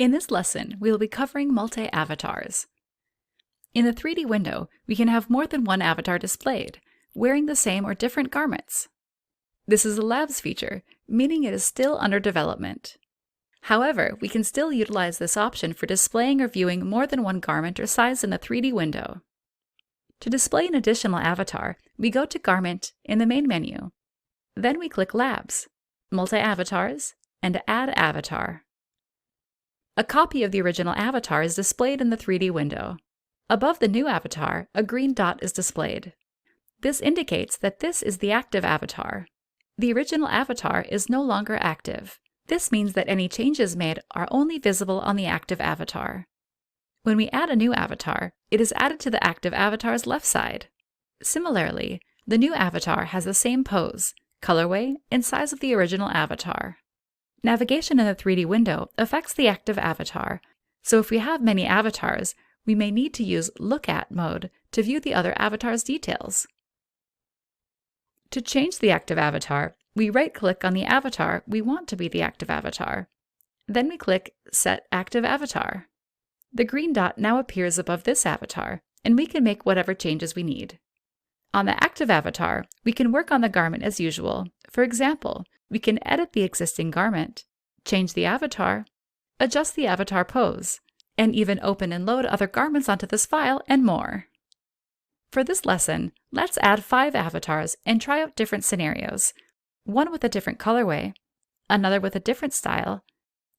In this lesson, we will be covering multi-avatars. In the 3D window, we can have more than one avatar displayed, wearing the same or different garments. This is a labs feature, meaning it is still under development. However, we can still utilize this option for displaying or viewing more than one garment or size in the 3D window. To display an additional avatar, we go to Garment in the main menu. Then we click Labs, Multi-Avatars, and Add Avatar. A copy of the original avatar is displayed in the 3D window. Above the new avatar, a green dot is displayed. This indicates that this is the active avatar. The original avatar is no longer active. This means that any changes made are only visible on the active avatar. When we add a new avatar, it is added to the active avatar's left side. Similarly, the new avatar has the same pose, colorway, and size of the original avatar. Navigation in the 3D window affects the active avatar, so if we have many avatars, we may need to use Look At mode to view the other avatar's details. To change the active avatar, we right-click on the avatar we want to be the active avatar. Then we click Set Active Avatar. The green dot now appears above this avatar, and we can make whatever changes we need. On the active avatar, we can work on the garment as usual. For example, we can edit the existing garment, change the avatar, adjust the avatar pose, and even open and load other garments onto this file and more. For this lesson, let's add 5 avatars and try out different scenarios. One with a different colorway, another with a different style,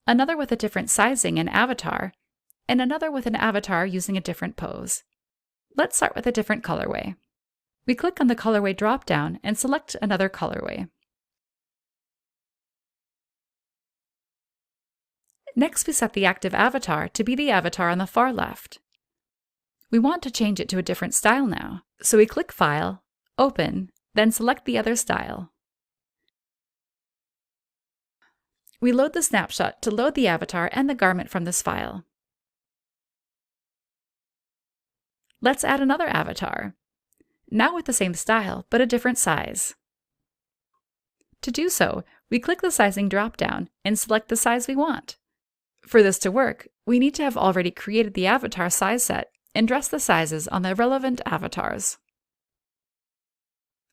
another with a different sizing and avatar, and another with an avatar using a different pose. Let's start with a different colorway. We click on the colorway drop-down and select another colorway. Next, we set the active avatar to be the avatar on the far left. We want to change it to a different style now, so we click File, Open, then select the other style. We load the snapshot to load the avatar and the garment from this file. Let's add another avatar, now with the same style but a different size. To do so, we click the Sizing drop-down and select the size we want. For this to work, we need to have already created the avatar size set and dress the sizes on the relevant avatars.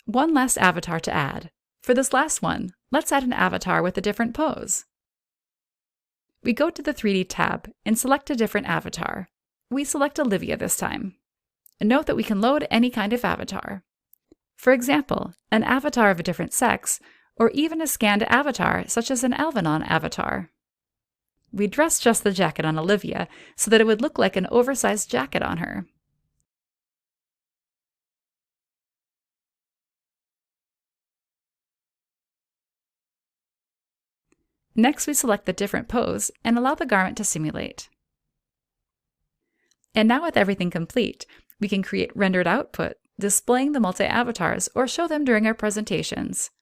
One last avatar to add. For this last one, let's add an avatar with a different pose. We go to the 3D tab and select a different avatar. We select Olivia this time. Note that we can load any kind of avatar. For example, an avatar of a different sex, or even a scanned avatar such as an Alvanon avatar. We dressed just the jacket on Olivia so that it would look like an oversized jacket on her. Next, we select the different pose and allow the garment to simulate. And now with everything complete, we can create rendered output, displaying the multi-avatars or show them during our presentations.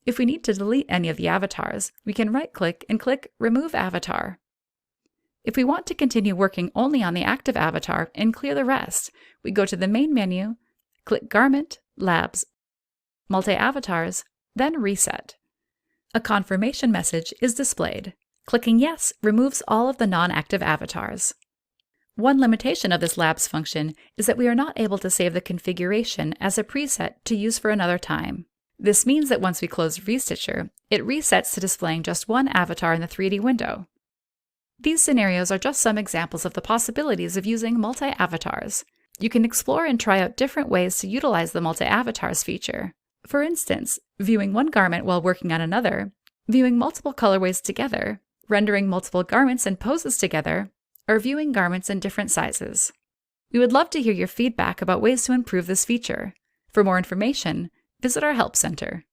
If we need to delete any of the avatars, we can right-click and click Remove Avatar. If we want to continue working only on the active avatar and clear the rest, we go to the main menu, click Garment, Labs, Multi-Avatars, then Reset. A confirmation message is displayed. Clicking Yes removes all of the non-active avatars. One limitation of this Labs function is that we are not able to save the configuration as a preset to use for another time. This means that once we close VStitcher, it resets to displaying just one avatar in the 3D window. These scenarios are just some examples of the possibilities of using multi-avatars. You can explore and try out different ways to utilize the multi-avatars feature. For instance, viewing one garment while working on another, viewing multiple colorways together, rendering multiple garments and poses together, or viewing garments in different sizes. We would love to hear your feedback about ways to improve this feature. For more information, visit our Help Center.